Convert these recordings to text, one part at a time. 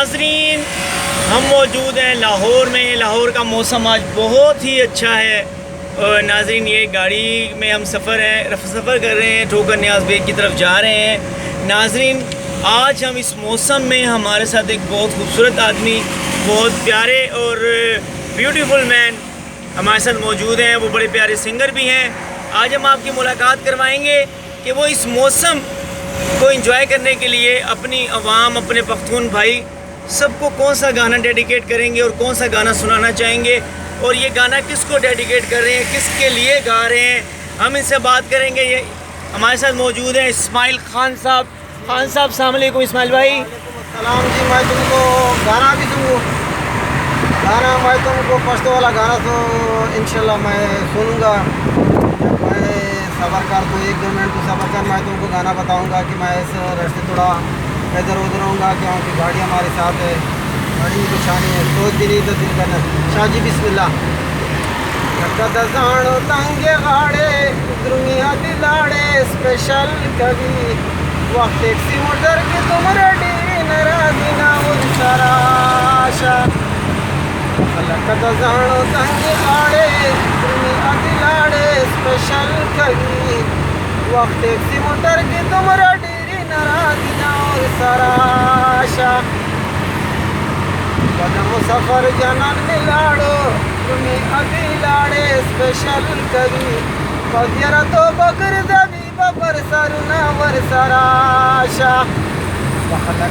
नाजरीन, हम मौजूद हैं लाहौर में। लाहौर का मौसम आज बहुत ही अच्छा है। और नाजरीन, ये गाड़ी में हम सफ़र कर रहे हैं, ठोकर न्याज़ बेग की तरफ जा रहे हैं। नाजरीन, आज हम इस मौसम में हमारे साथ एक बहुत खूबसूरत आदमी, बहुत प्यारे और ब्यूटीफुल मैन हमारे साथ मौजूद हैं। वो बड़े प्यारे सिंगर भी हैं। आज हम आपकी मुलाकात करवाएंगे कि वो इस मौसम को एंजॉय करने के लिए अपनी आवाम, अपने पख्तून भाई सबको कौन सा गाना डेडिकेट करेंगे और कौन सा गाना सुनाना चाहेंगे, और ये गाना किसको डेडिकेट कर रहे हैं, किसके लिए गा रहे हैं, हम इनसे बात करेंगे। ये हमारे साथ मौजूद हैं इस्माइल खान साहब। खान साहब, अस्सलाम वालेकुम। इस्माइल भाई, सलाम जी। मैं तुमको गाना भी दूँ, मैं तुमको फर्स्ट वाला गाना तो इंशाल्लाह मैं सुनूंगा। जब मैं सफ़र कर तो 1-2 मिनट तो सफ़र कर, मैं तुमको गाना बताऊंगा कि मैं इस रास्ते थोड़ा इधर उधर होऊंगा, क्योंकि गाड़ी हमारे साथ है, गाड़ी की परेशानी है। सोच दिली तो दिल करना। शाह जी बिस्मिल्लाह। जानो तंगे गाड़े दुनिया दिलाड़े स्पेशल कभी वक्त टैक्सी मोटर की तुम रेडी नाराजी ना उनसराशा। जानो तंगे गाड़े दुनिया दिलाड़े स्पेशल कभी वक्त टैक्सी मोटर की तुम रेडी नाराजी ना उनसराशा। कदम सफ़र जनन मिलाड़ो तुम्हें अभी लाड़े स्पेशल कभी पजरा तो बकर दबी बबर सरुना वर सराशा।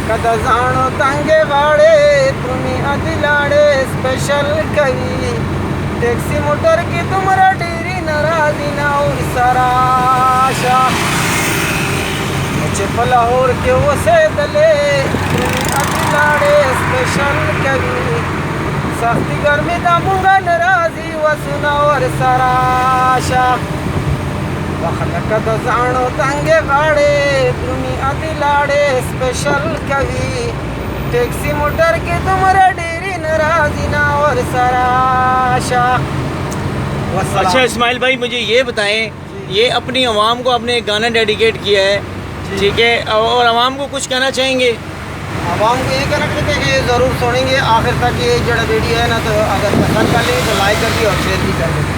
कद जानो तंगे वाड़े तुम्हें अभी लाड़े स्पेशल कभी टैक्सी मोटर की तुमरा डेरी नाराजी ना और सराशा। चप लाहौर के वो से दले तुम्हें अभी लाड़े स्पेशल कभी सख्ती गर्मी दामूंगा नाराजी व सुना और सराशा। वखलकत जानो तंगे गाड़े तुम्हें अभी लाड़े स्पेशल कभी टैक्सी मोटर की तुमरा डेरी नाराजी ना और सराशा। अच्छा इस्माइल भाई, मुझे ये बताएं, ये अपनी आवाम को आपने एक गाना डेडिकेट किया है, ठीक है, और आवाम को कुछ कहना चाहेंगे? आवाम को ये कहना चाहते हैं कि ज़रूर सुनेंगे आखिर तक। ये जड़ा वीडियो है ना, तो अगर पसंद कर लें तो लाइक कर दी और शेयर भी कर दें।